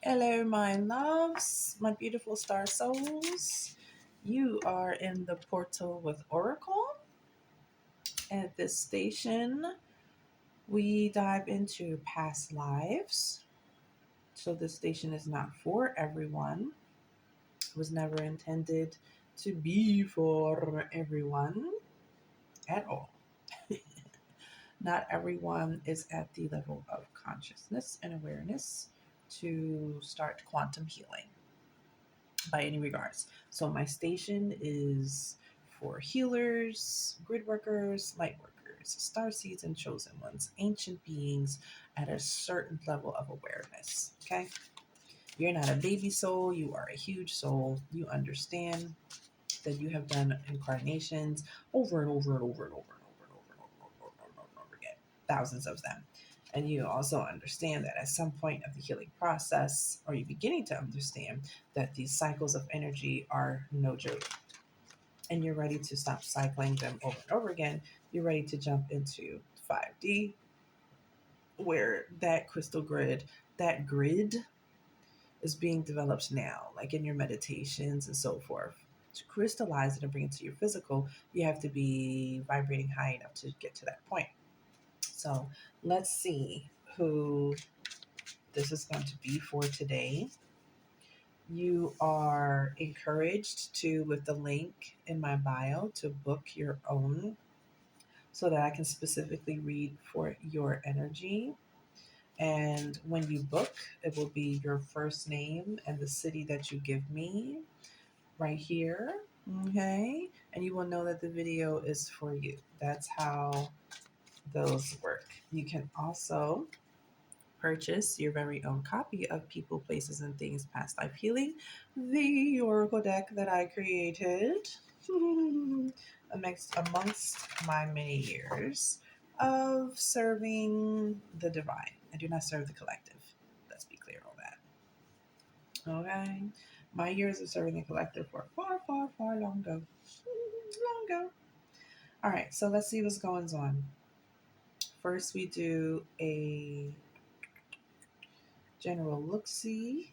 Hello, my loves, my beautiful star souls. You are in the portal with Oracle. At this station, we dive into past lives. So, this station is not for everyone, it was never intended to be for everyone at all. Not everyone is at the level of consciousness and awareness to start quantum healing by any regards. So my station is for healers, grid workers, light workers, star seeds and chosen ones, ancient beings at a certain level of awareness. Okay? You're not a baby soul, you are a huge soul. You understand that you have done incarnations over and over and over and over and over and over and over again, thousands of them. And you also understand that at some point of the healing process, or you're beginning to understand that these cycles of energy are no joke. And you're ready to stop cycling them over and over again. You're ready to jump into 5D, where that crystal grid, that grid is being developed now, like in your meditations and so forth. To crystallize it and bring it to your physical, you have to be vibrating high enough to get to that point. So let's see who this is going to be for today. You are encouraged to, with the link in my bio, to book your own so that I can specifically read for your energy. And when you book, it will be your first name and the city that you give me right here. Okay. And you will know that the video is for you. That's how those work. You can also purchase your very own copy of People, Places, and Things Past Life Healing, the Oracle deck that I created amongst my many years of serving the divine. I do not serve the collective. Let's be clear on that. Okay. My years of serving the collective were far, far, far long ago. Long ago. All right, so let's see what's going on. First, we do a general look-see.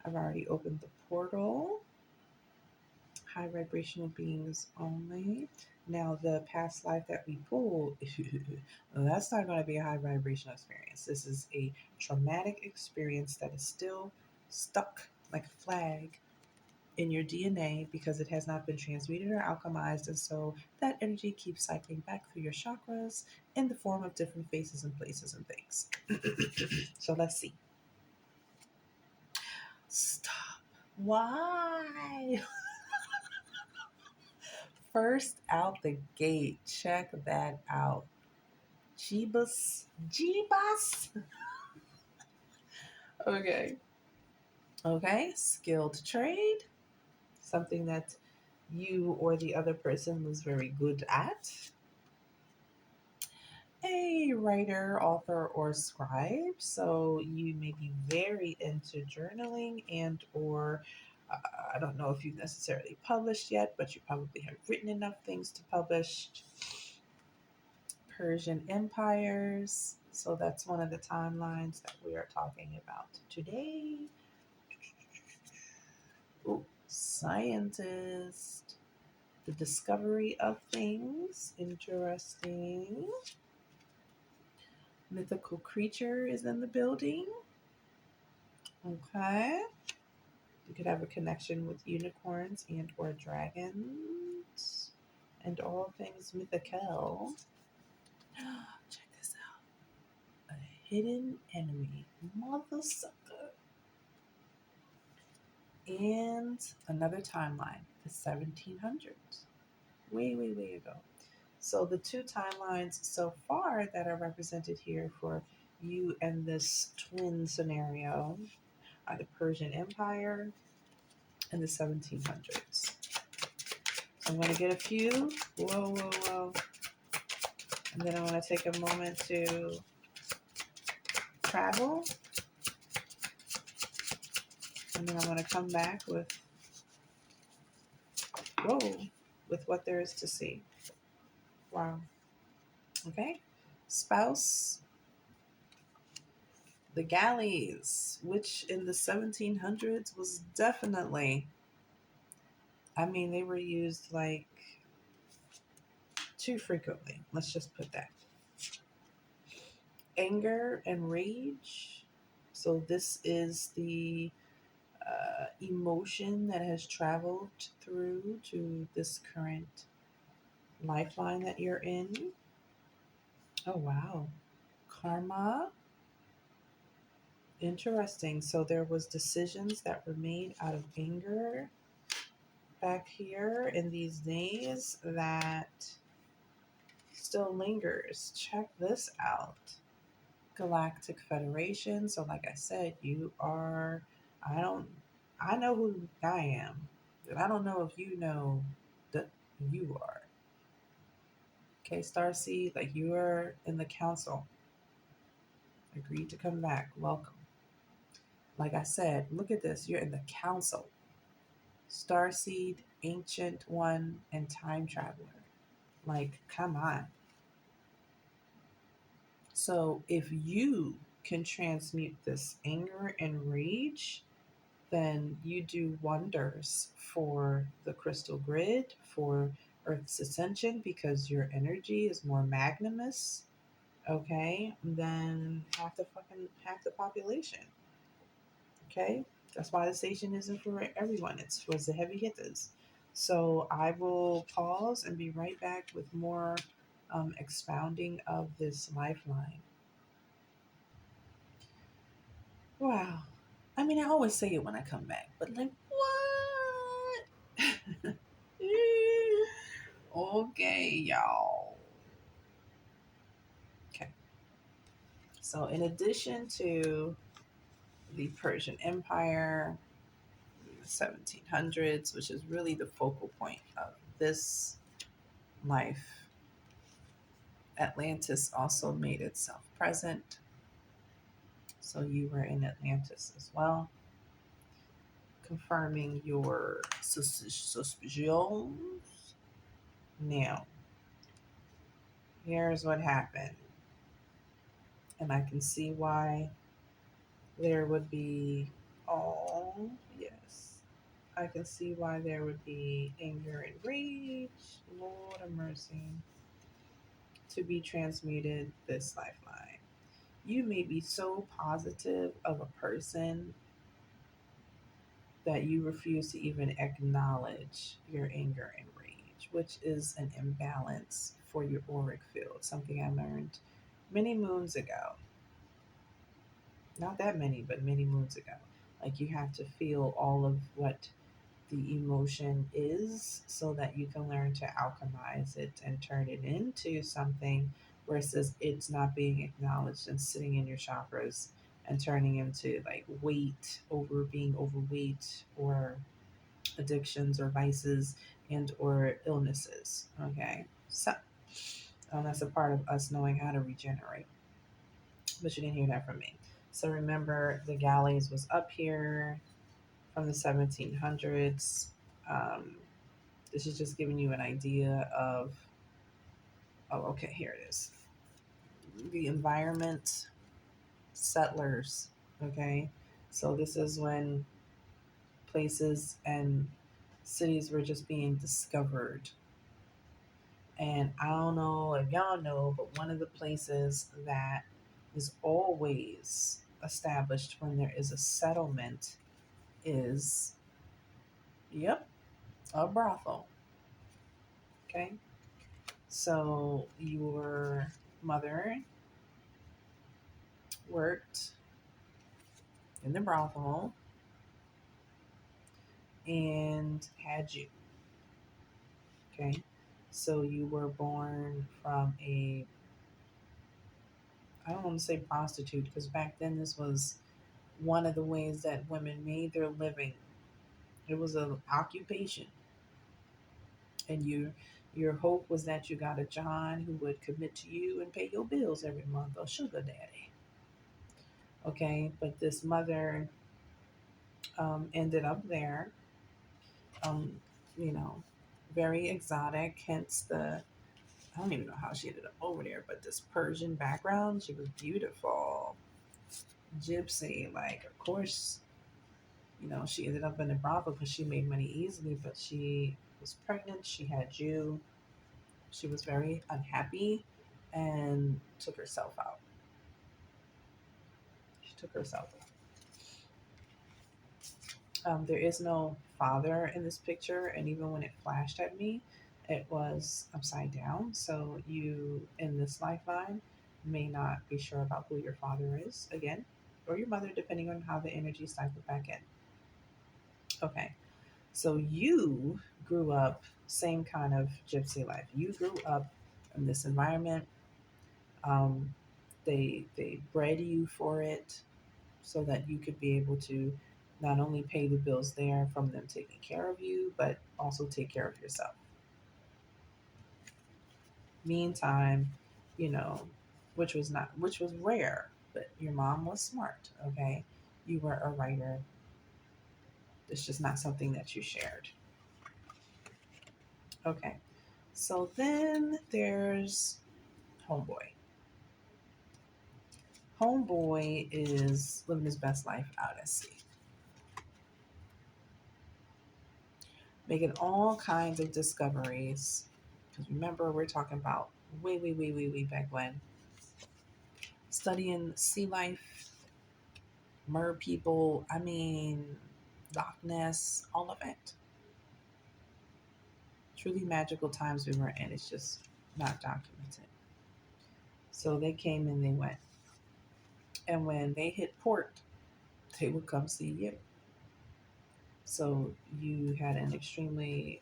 I've already opened the portal. High vibrational beings only. Now, the past life that we pull, that's not going to be a high vibrational experience. This is a traumatic experience that is still stuck like a flag in your DNA because it has not been transmuted or alchemized. And so that energy keeps cycling back through your chakras in the form of different faces and places and things. So let's see. Stop. Why? First out the gate, check that out. Jeebus. Jeebus. Okay. Okay. Skilled trade. Something that you or the other person was very good at. A writer, author, or scribe. So you may be very into journaling and or I don't know if you've necessarily published yet, but you probably have written enough things to publish. Persian empires. So that's one of the timelines that we are talking about today. Ooh, scientist. The discovery of things. Interesting. Mythical creature is in the building. Okay. You could have a connection with unicorns and or dragons and all things mythical. Check this out. A hidden enemy. Mother sucker. And another timeline, the 1700s. Way ago. So the two timelines so far that are represented here for you and this twin scenario are the Persian Empire and the 1700s. So I'm going to get a few. Whoa. And then I'm going to take a moment to travel. And then I'm going to come back whoa, with what there is to see. Wow. Okay. Spouse, The galleys, which in the 1700s was definitely, I mean, they were used like too frequently. Let's just put that. Anger and rage. So, this is the emotion that has traveled through to this current lifeline that you're in. Oh, wow. Karma. Interesting. So, there was decisions that were made out of anger back here in these days that still lingers. Check this out. Galactic Federation. So, like I said, you are, I don't, I know who I am, but I don't know if you know that you are. Okay, Starseed, like you are in the council. Agreed to come back. Welcome. Like I said, look at this. You're in the council. Starseed, Ancient One, and Time Traveler. Like, come on. So, if you can transmute this anger and rage, then you do wonders for the crystal grid, for Earth's ascension, because your energy is more magnanimous, okay, than half the population. Okay, that's why the station isn't for everyone. It's for the heavy hitters. So I will pause and be right back with more expounding of this lifeline. Wow. I mean, I always say it when I come back, but like, what? Okay, y'all. Okay. So, in addition to the Persian Empire, the 1700s, which is really the focal point of this life, Atlantis also made itself present. So, you were in Atlantis as well, confirming your suspicions. Now, here's what happened. And I can see why there would be, oh, yes. I can see why there would be anger and rage, Lord of mercy, to be transmuted this lifeline. You may be so positive of a person that you refuse to even acknowledge your anger and rage, which is an imbalance for your auric field, something I learned many moons ago. Not that many, but many moons ago. Like you have to feel all of what the emotion is so that you can learn to alchemize it and turn it into something versus it's not being acknowledged and sitting in your chakras and turning into like weight over being overweight or addictions or vices and or illnesses. Okay, so that's a part of us knowing how to regenerate, but you didn't hear that from me. So remember, the galleys was up here from the 1700s. Um, this is just giving you an idea of, oh, okay, here it is. The environment, settlers, okay? So this is when places and cities were just being discovered. And I don't know if y'all know, but one of the places that is always established when there is a settlement is, yep, a brothel. Okay. So your mother worked in the brothel and had you. Okay. So you were born from a, I don't want to say prostitute because back then this was one of the ways that women made their living. It was an occupation. And your hope was that you got a John who would commit to you and pay your bills every month, or sugar daddy. Okay, but this mother ended up there, um, you know, very exotic, hence the, I don't even know how she ended up over there, but this Persian background, she was beautiful. gypsy. Like, of course, she ended up in a brothel because she made money easily, but she was pregnant. She had you. She was very unhappy and took herself out. She took herself out. There is no father in this picture, and even when it flashed at me, it was upside down. So you, in this lifeline, may not be sure about who your father is again, or your mother, depending on how the energy cycled back in. Okay, so you grew up same kind of gypsy life. You grew up in this environment. Um, they bred you for it so that you could be able to not only pay the bills there from them taking care of you, but also take care of yourself. Meantime, you know, which was rare, but your mom was smart. Okay, you were a writer. It's just not something that you shared. Okay, so then there's homeboy. Homeboy is living his best life out at sea, making all kinds of discoveries. Because remember, we're talking about way, way, way, way, way back when. Studying sea life, mer people, I mean, Loch Ness, all of it. Truly magical times we were in. It's just not documented. So they came and they went. And when they hit port, they would come see you. So you had an extremely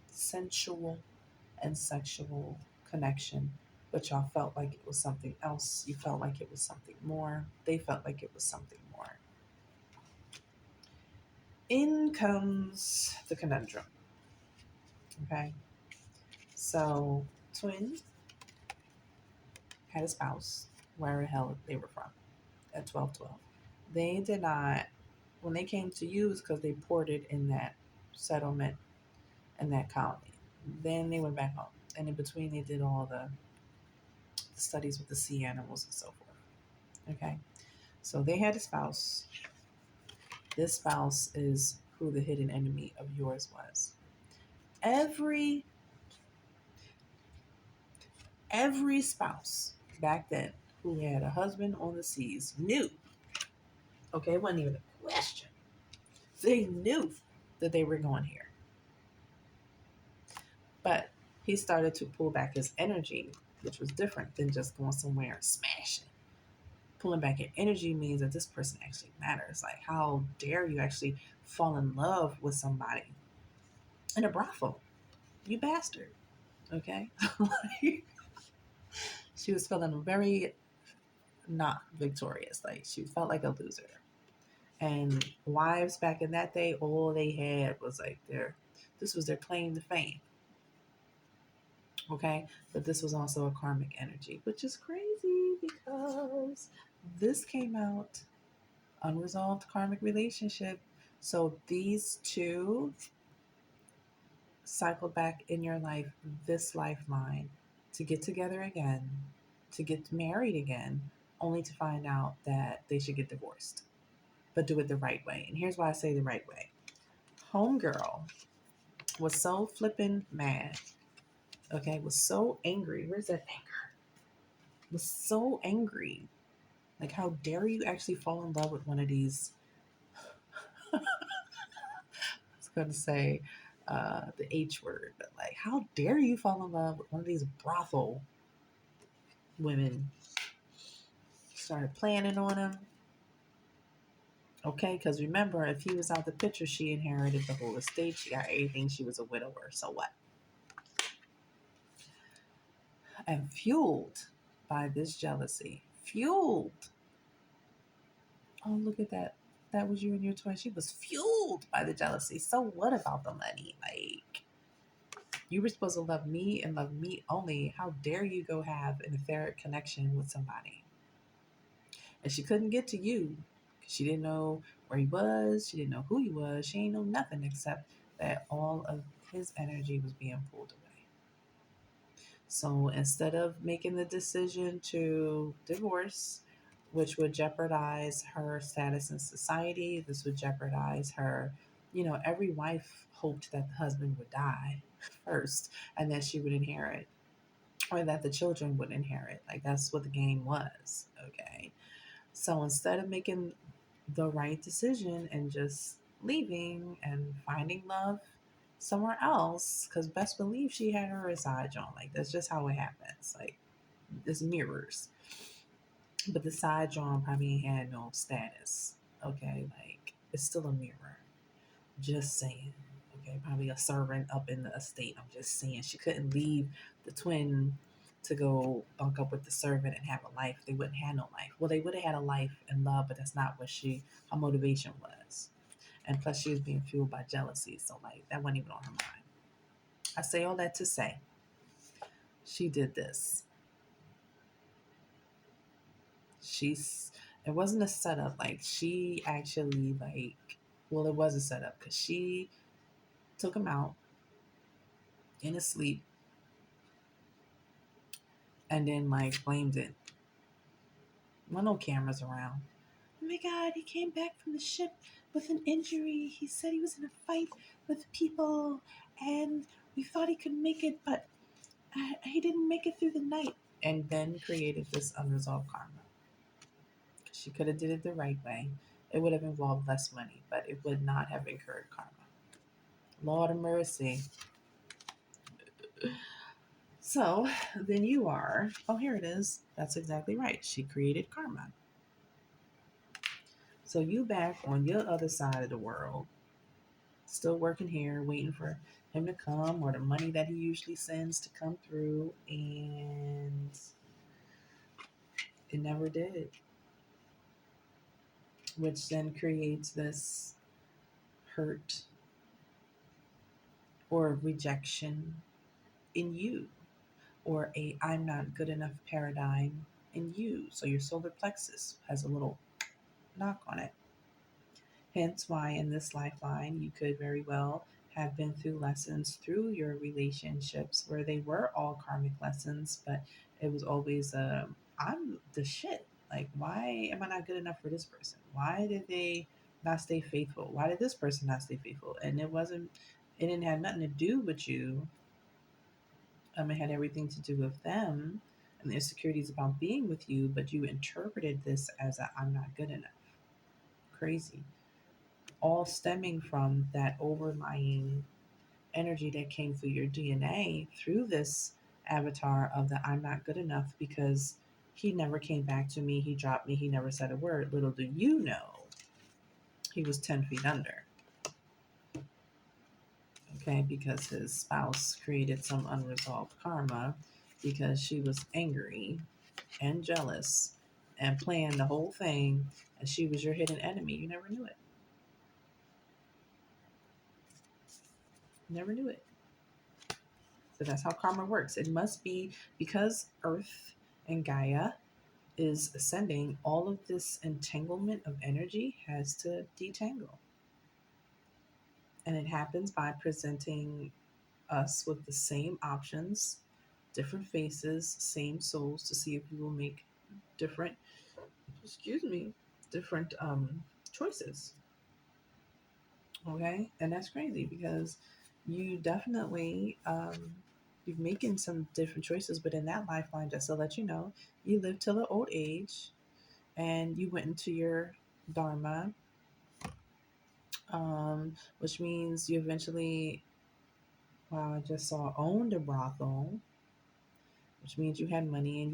sensual and sexual connection, but y'all felt like it was something else. You felt like it was something more. They felt like it was something more. In comes the conundrum. Okay. So, twin had a spouse, where the hell they were from, at 1212. They did not, when they came to you, it's because they ported in that settlement and that colony. Then they went back home. And in between, they did all the studies with the sea animals and so forth. Okay. So they had a spouse. This spouse is who the hidden enemy of yours was. Every every spouse back then who had a husband on the seas knew. Okay, it wasn't even a question. They knew that they were going here. But he started to pull back his energy, which was different than just going somewhere and smashing. Pulling back your energy means that this person actually matters. Like, how dare you actually fall in love with somebody in a brothel? You bastard. Okay? She was feeling very not victorious. Like, she felt like a loser. And wives back in that day, all they had was like this was their claim to fame. Okay? But this was also a karmic energy, which is crazy because this came out unresolved karmic relationship. So these two cycled back in your life, this lifeline, to get together again, to get married again, only to find out that they should get divorced, but do it the right way. And here's why I say the right way. Homegirl was so flippin' mad, okay, was so angry. Where's that anger? Was so angry. Like, how dare you actually fall in love with one of these? I was going to say the H word, but like, how dare you fall in love with one of these brothel women? Started planning on him. Okay, because remember, if he was out the picture, she inherited the whole estate. She got everything. She was a widower. So what? And fueled by this jealousy, fueled. Oh, look at that. That was you and your twin. She was fueled by the jealousy. So what about the money? Like, you were supposed to love me and love me only. How dare you go have an etheric connection with somebody? And she couldn't get to you because she didn't know where he was. She didn't know who he was. She ain't know nothing except that all of his energy was being pulled away. So instead of making the decision to divorce, which would jeopardize her status in society. This would jeopardize her, every wife hoped that the husband would die first and that she would inherit, or that the children would inherit. Like, that's what the game was. Okay. So instead of making the right decision and just leaving and finding love somewhere else, because best believe she had her side on. Like, that's just how it happens. Like, this mirrors. But the side John probably had no status. Okay, like, it's still a mirror. Just saying. Okay, probably a servant up in the estate. I'm just saying she couldn't leave the twin to go bunk up with the servant and have a life. They wouldn't have no life. Well, they would have had a life and love, but that's not what her motivation was. And plus, she was being fueled by jealousy. So, like, that wasn't even on her mind. I say all that to say she did this. She's It wasn't a setup. Like, she actually, like, well, it was a setup because she took him out in his sleep and then, like, blamed it. Well, no cameras around. Oh my God, he came back from the ship with an injury. He said he was in a fight with people and we thought he could make it, but he didn't make it through the night. And then created this unresolved karma. She could have did it the right way. It would have involved less money, but it would not have incurred karma. Lord of mercy. So then you are, oh, here it is. That's exactly right. She created karma. So you back on your other side of the world, still working here, waiting for him to come or the money that he usually sends to come through, and it never did, which then creates this hurt or rejection in you, or a I'm not good enough paradigm in you. So your solar plexus has a little knock on it. Hence why in this lifeline, you could very well have been through lessons through your relationships where they were all karmic lessons, but it was always, I'm the shit. Like, why am I not good enough for this person? Why did they not stay faithful? Why did this person not stay faithful? And it didn't have nothing to do with you. It had everything to do with them and the insecurities about being with you, but you interpreted this as I'm not good enough. Crazy. All stemming from that overlying energy that came through your DNA through this avatar of the I'm not good enough because he never came back to me. He dropped me. He never said a word. Little do you know, he was 10 feet under. Okay, because his spouse created some unresolved karma because she was angry and jealous and planned the whole thing, and she was your hidden enemy. You never knew it. Never knew it. So that's how karma works. It must be because Earth and Gaia is ascending, all of this entanglement of energy has to detangle. And it happens by presenting us with the same options, different faces, same souls to see if we will make different, excuse me, different choices. Okay, and that's crazy because you definitely you're making some different choices, but in that lifeline, just to let you know, you lived till an old age, and you went into your dharma, which means you eventually, wow, I just saw owned a brothel, which means you had money and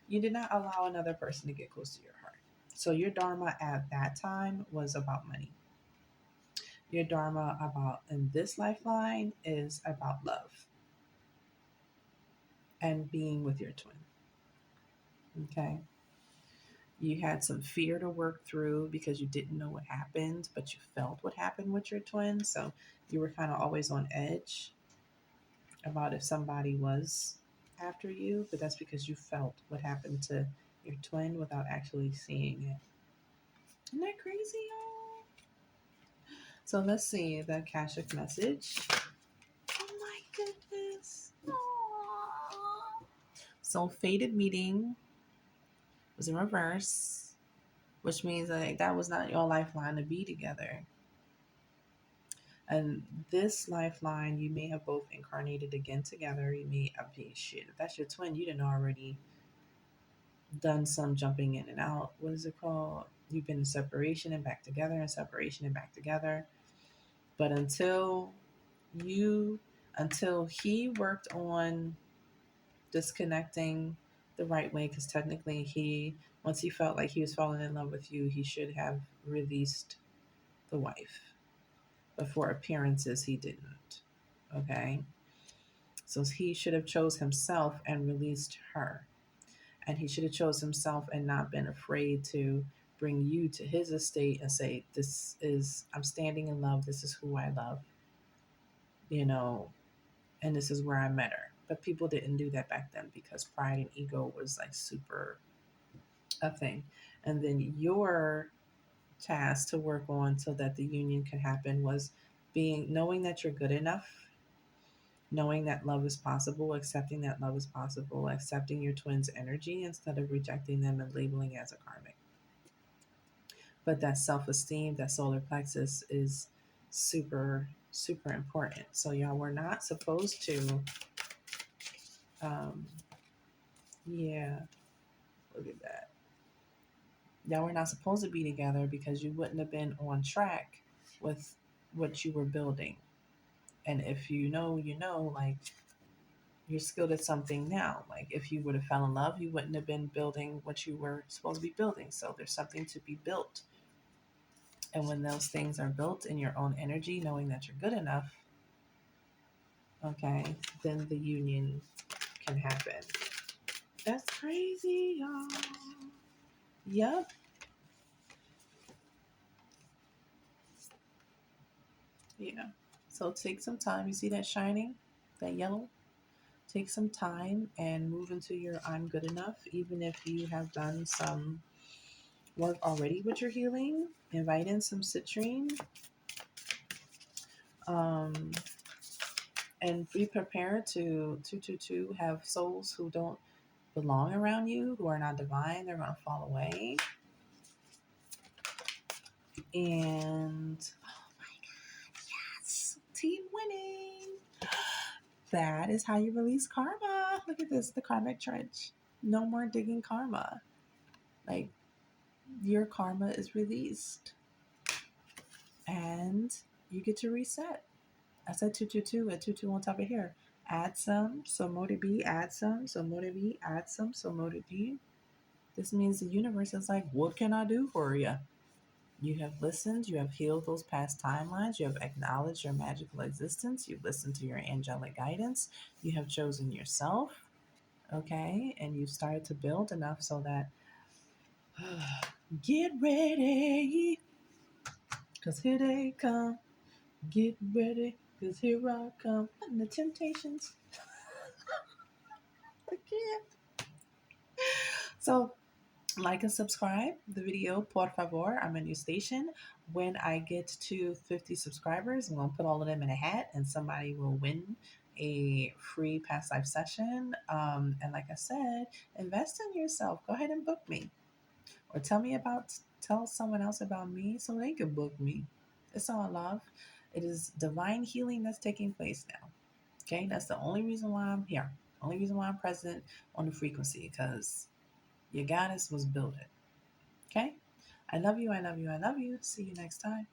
you did not allow another person to get close to your heart. So your dharma at that time was about money. Your dharma about in this lifeline is about love and being with your twin. Okay. You had some fear to work through because you didn't know what happened, but you felt what happened with your twin. So you were kind of always on edge about if somebody was after you, but that's because you felt what happened to your twin without actually seeing it. Isn't that crazy, y'all? So let's see the Akashic message. Oh my goodness. Aww. So fated meeting was in reverse. which means like that was not your lifeline to be together. And this lifeline, you may have both incarnated again together. You may have been shit. If that's your twin, you didn't already done some jumping in and out. What is it called? You've been in separation and back together, and separation and back together. But you, until he worked on disconnecting the right way, because technically once he felt like he was falling in love with you, he should have released the wife. But for appearances, he didn't. Okay? So he should have chose himself and released her. And he should have chose himself and not been afraid to bring you to his estate and say, this is, I'm standing in love. This is who I love, you know, and this is where I met her. But people didn't do that back then because pride and ego was like super a thing. And then your task to work on so that the union can happen was knowing that you're good enough, knowing that love is possible, accepting that love is possible, accepting your twin's energy instead of rejecting them and labeling as a karmic. But that self-esteem, that solar plexus is super, super important. So y'all were not supposed to, um, yeah, look at that. Y'all were not supposed to be together because you wouldn't have been on track with what you were building. And if you know, like you're skilled at something now. Like if you would have fell in love, you wouldn't have been building what you were supposed to be building. So there's something to be built. And when those things are built in your own energy, knowing that you're good enough, okay, then the union can happen. That's crazy, y'all. Yep. Yeah. So take some time. You see that shining? That yellow? Take some time and move into your I'm good enough, even if you have done some work already with your healing. Invite in some citrine, um, and be prepared to have souls who don't belong around you, who are not divine. They're going to fall away. And oh my God, yes, team winning. That is how you release karma. Look at this, the karmic trench. No more digging karma. Like your karma is released and you get to reset. I said 222 at 22 on top of here. Add some, so motive B, add some, so motive B, add some, so motive B. This means the universe is like, what can I do for you? You have listened, you have healed those past timelines, you have acknowledged your magical existence, you've listened to your angelic guidance, you have chosen yourself, okay? And you've started to build enough so that get ready, because here they come. Get ready, because here I come. And the temptations. Again. So, like and subscribe the video, por favor. I'm a new station. When I get to 50 subscribers, I'm going to put all of them in a hat and somebody will win a free past life session. And like I said, invest in yourself. Go ahead and book me. Or tell someone else about me so they can book me. It's all love. It is divine healing that's taking place now. Okay, that's the only reason why I'm here. Only reason why I'm present on the frequency, because your goddess was building. Okay, I love you. I love you. I love you. See you next time.